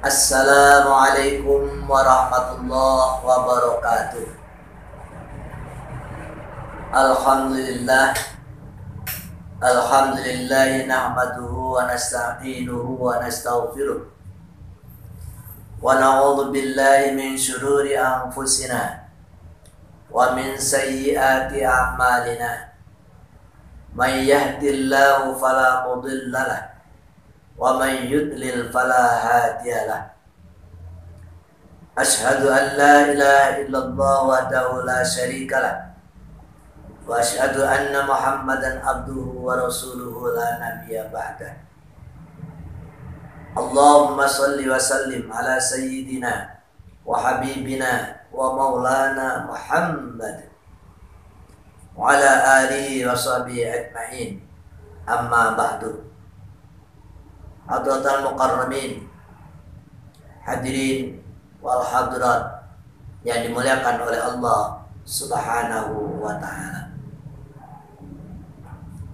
Assalamualaikum warahmatullahi wabarakatuh. Alhamdulillah. Alhamdulillah nahmaduhu wa nasta'inuhu wa nastaghfiruh. Wa na'udzu billahi min syururi anfusina wa min sayyiati a'malina. May yahdihillahu fala mudilla lahu wa man yudlil fala hadiyalah. Asyhadu an la ilaha illallah wahdahu la syarikalah wa asyhadu anna Muhammadan abduhu wa rasuluhu la nabiyya ba'dah. Allahumma salli wa sallim ala sayyidina wa habibina wa maulana Muhammad wa ala alihi wa sahbihi ajma'in. Amma ba'du. Hadratal mukarramin, hadirin wal hadirat yang dimuliakan oleh Allah Subhanahu wa ta'ala.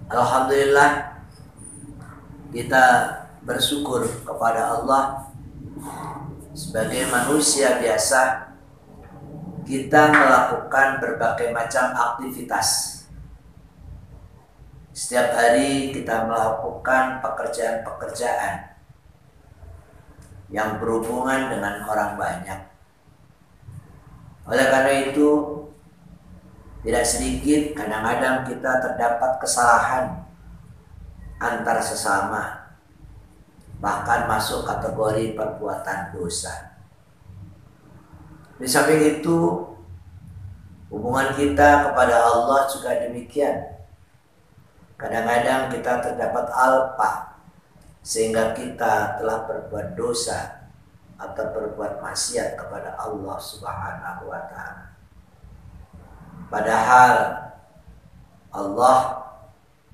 Alhamdulillah, kita bersyukur kepada Allah. Sebagai manusia biasa, kita melakukan berbagai macam aktivitas. Setiap hari kita melakukan pekerjaan-pekerjaan yang berhubungan dengan orang banyak. Oleh karena itu, tidak sedikit kadang-kadang kita terdapat kesalahan antar sesama, bahkan masuk kategori perbuatan dosa. Di samping itu, hubungan kita kepada Allah juga demikian. Kadang-kadang kita terdapat alpa sehingga kita telah berbuat dosa atau berbuat maksiat kepada Allah Subhanahu wa ta'ala. Padahal Allah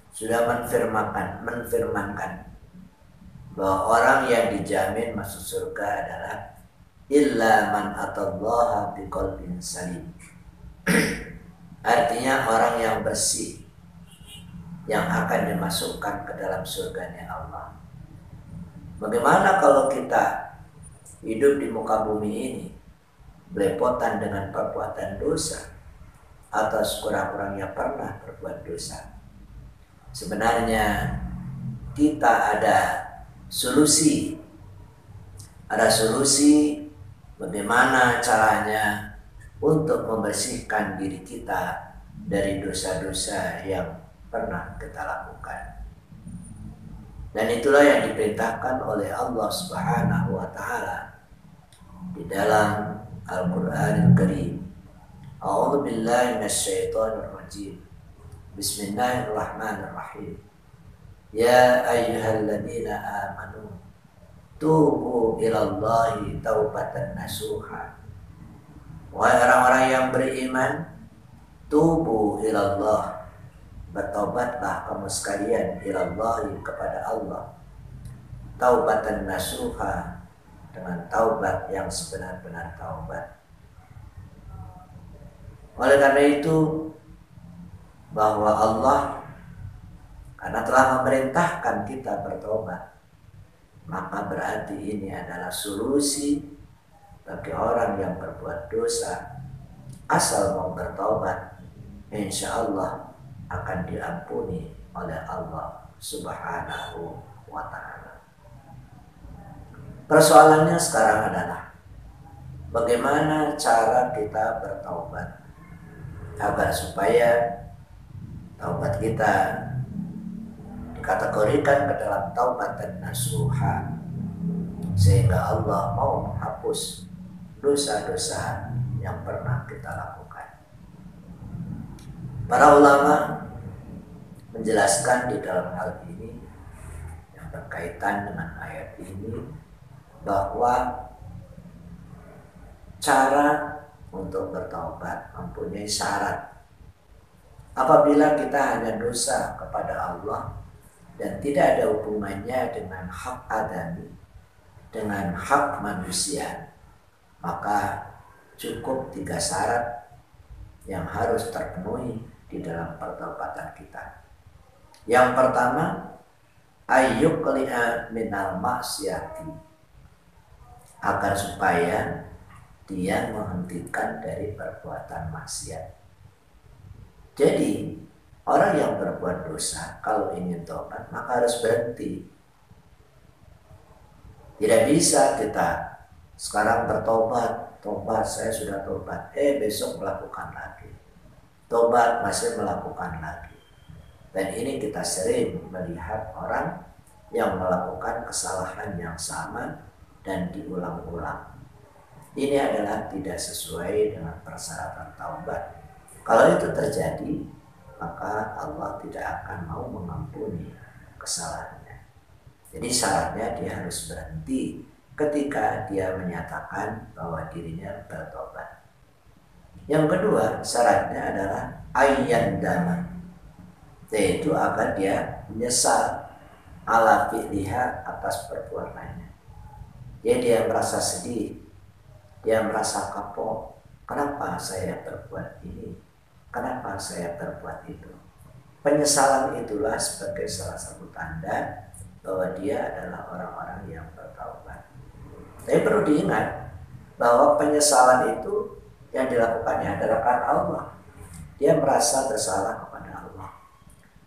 sudah menfirmankan bahwa orang yang dijamin masuk surga adalah illa man atallaha biqalbin salim. Artinya orang yang bersih yang akan dimasukkan ke dalam surganya Allah. Bagaimana kalau kita hidup di muka bumi ini belepotan dengan perbuatan dosa atau sekurang-kurangnya pernah berbuat dosa? Sebenarnya kita ada solusi. Ada solusi bagaimana caranya untuk membersihkan diri kita dari dosa-dosa yang pernah kita lakukan. Dan itulah yang diperintahkan oleh Allah Subhanahu wa ta'ala di dalam Al-Qur'anul Karim. A'udzu billahi minasyaitonir rajim. Bismillahirrahmanirrahim. Ya ayyuhalladzina amanu tubu ilallahi taubatan nasuha. Wahai orang-orang yang beriman, tubu ilallah, bertaubatlah kamu sekalian ilallahi kepada Allah, taubatan nasuha, dengan taubat yang sebenar-benar taubat. Oleh karena itu, bahwa Allah karena telah memerintahkan kita bertobat, maka berarti ini adalah solusi bagi orang yang berbuat dosa. Asal mau bertobat, insya Allah akan diampuni oleh Allah Subhanahu wa ta'ala. Persoalannya sekarang adalah bagaimana cara kita bertaubat agar supaya taubat kita dikategorikan ke dalam taubat dan nasuha, sehingga Allah mau menghapus dosa-dosa yang pernah kita lakukan. Para ulama menjelaskan di dalam hal ini yang berkaitan dengan ayat ini bahwa cara untuk bertaubat mempunyai syarat. Apabila kita hanya dosa kepada Allah dan tidak ada hubungannya dengan hak adami, dengan hak manusia, maka cukup 3 syarat yang harus terpenuhi di dalam pertobatan kita. Yang pertama, ayyuqli'a minal maksiati, agar supaya dia menghentikan dari perbuatan maksiat. Jadi orang yang berbuat dosa kalau ingin tobat maka harus berhenti. Tidak bisa kita sekarang bertobat, saya sudah tobat, besok melakukan lagi, tobat masih melakukan lagi. Dan ini kita sering melihat orang yang melakukan kesalahan yang sama dan diulang-ulang. Ini adalah tidak sesuai dengan persyaratan taubat. Kalau itu terjadi, maka Allah tidak akan mau mengampuni kesalahannya. Jadi syaratnya dia harus berhenti ketika dia menyatakan bahwa dirinya bertobat. Yang kedua, syaratnya adalah ayyan dama, yaitu agar dia menyesal ala fi'liha atas perbuatannya. Jadi dia merasa sedih, dia merasa kapok. Kenapa saya berbuat ini? Kenapa saya berbuat itu? Penyesalan itulah sebagai salah satu tanda bahwa dia adalah orang-orang yang bertaubat. Tapi perlu diingat bahwa penyesalan itu yang dilakukannya adalah karena Allah. Dia merasa bersalah kepada Allah.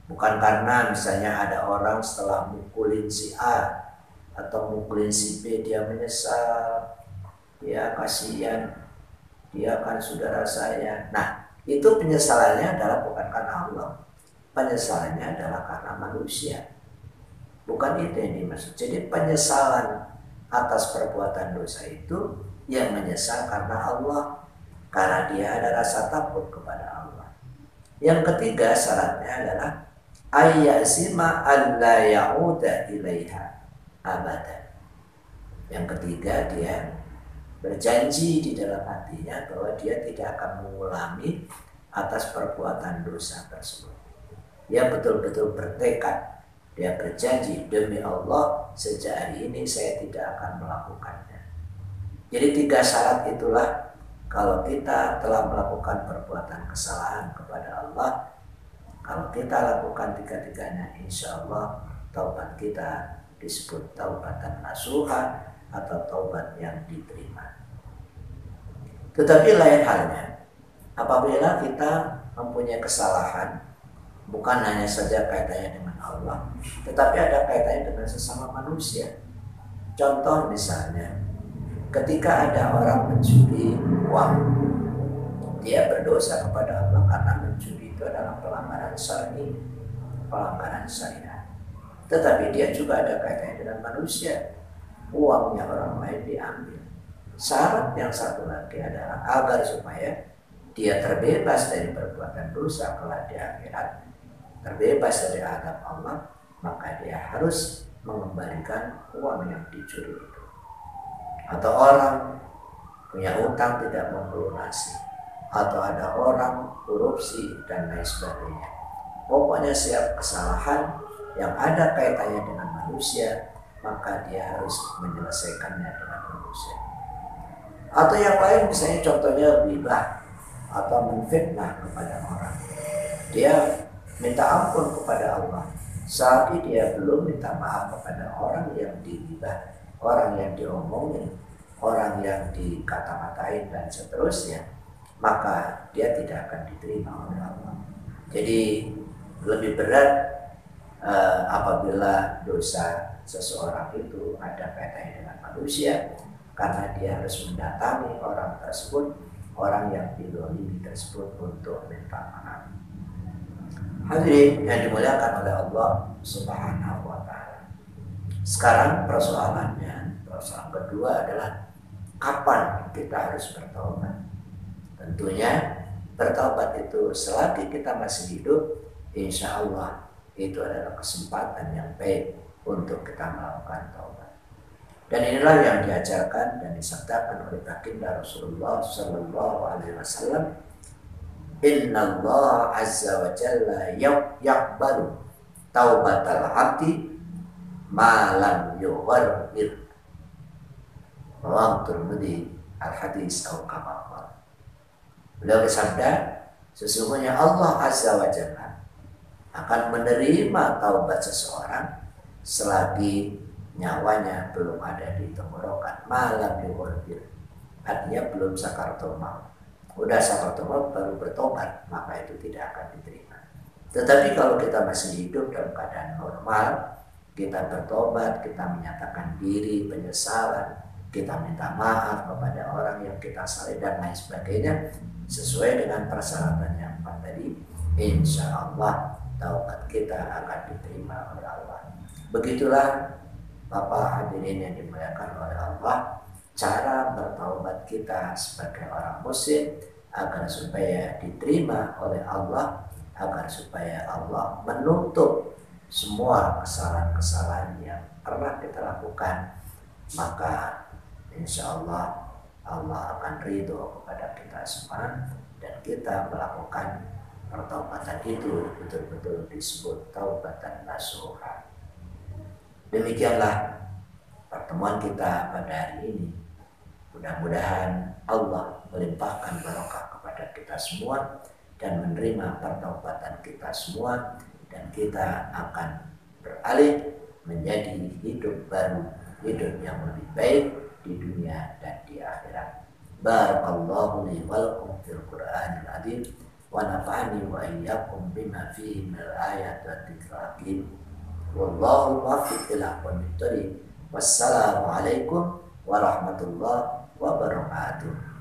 Bukan karena misalnya ada orang setelah mukulin si A atau mukulin si B dia menyesal, dia kasihan, dia kan saudara saya. Nah, itu penyesalannya adalah bukan karena Allah. Penyesalannya adalah karena manusia. Bukan itu yang dimaksud. Jadi penyesalan atas perbuatan dosa itu yang menyesal karena Allah, karena dia ada rasa takut kepada Allah. Yang ketiga syaratnya adalah ayyazima alla ya'uda ilaiha abadan. Yang ketiga dia berjanji di dalam hatinya bahwa dia tidak akan mengulangi atas perbuatan dosa tersebut. Dia betul-betul bertekad, dia berjanji demi Allah sejak hari ini saya tidak akan melakukannya. Jadi 3 syarat itulah kalau kita telah melakukan perbuatan kesalahan kepada Allah, kalau kita lakukan 3-tiganya, insya Allah taubat kita disebut taubatan nasuha atau taubat yang diterima. Tetapi lain halnya apabila kita mempunyai kesalahan, bukan hanya saja kaitannya dengan Allah, tetapi ada kaitannya dengan sesama manusia. Contoh misalnya, ketika ada orang mencuri uang, dia berdosa kepada Allah karena mencuri itu adalah pelanggaran syar'i, pelanggaran syariat. Tetapi dia juga ada kaitannya dengan manusia. Uangnya orang lain diambil. Syarat yang satu lagi adalah agar supaya dia terbebas dari perbuatan dosa kelak di akhirat, terbebas dari azab Allah, maka dia harus mengembalikan uang yang dicuri itu. Atau orang punya utang tidak melunasi, atau ada orang korupsi dan lain sebagainya. Pokoknya setiap kesalahan yang ada kaitannya dengan manusia, maka dia harus menyelesaikannya dengan manusia. Atau yang lain misalnya contohnya ghibah atau menfitnah kepada orang. Dia minta ampun kepada Allah, saat dia belum minta maaf kepada orang yang dighibah, orang yang diomongin, orang yang dikata-katain dan seterusnya, maka dia tidak akan diterima oleh Allah. Jadi lebih berat apabila dosa seseorang itu ada kaitannya dengan manusia, karena dia harus mendatangi orang tersebut, orang yang dizalimi tersebut untuk minta maaf. Hadirin yang dimuliakan oleh Allah Subhanahu wa ta'ala. Sekarang persoalan kedua adalah kapan kita harus bertaubat. Tentunya bertaubat itu selagi kita masih hidup, insya Allah itu adalah kesempatan yang baik untuk kita melakukan taubat. Dan inilah yang diajarkan dan disabdakan oleh baginda Rasulullah Sallallahu Alaihi Wasallam. Inna Allah Azza wa Jalla yaqbalu taubatal abdi ma lam yughargir. Rawahu Tirmidzi al-hadis atau kama qala. Beliau bersabda, sesungguhnya Allah Azza wa Jalla akan menerima taubat seseorang selagi nyawanya belum ada di tenggorokan, malam yughfir, artinya belum sakaratul maut. Udah sakaratul maut baru bertobat, maka itu tidak akan diterima. Tetapi kalau kita masih hidup dalam keadaan normal, kita bertobat, kita menyatakan diri, penyesalan, kita minta maaf kepada orang yang kita salah dan lain sebagainya, sesuai dengan persyaratan yang empat tadi, insya Allah taubat kita akan diterima oleh Allah. Begitulah Bapak hadirin yang dimuliakan oleh Allah, cara bertaubat kita sebagai orang muslim agar supaya diterima oleh Allah, agar supaya Allah menutup semua kesalahan-kesalahan yang pernah kita lakukan, maka insya Allah Allah akan ridho kepada kita semua dan kita melakukan pertaubatan itu betul-betul disebut taubatan nasuha. Demikianlah pertemuan kita pada hari ini. Mudah-mudahan Allah melimpahkan barokah kepada kita semua dan menerima pertaubatan kita semua, dan kita akan beralih menjadi hidup baru, hidup yang lebih baik di dunia dan di akhirat. Barakallahu li wa lakum fil Qur'anil azim wa nafa'ani wa iyyakum bima fihi minal ayati wat dzikril hakim. Wallahu muwaffiq ila aqwamit thoriq. Wassalamualaikum warahmatullahi wabarakatuh.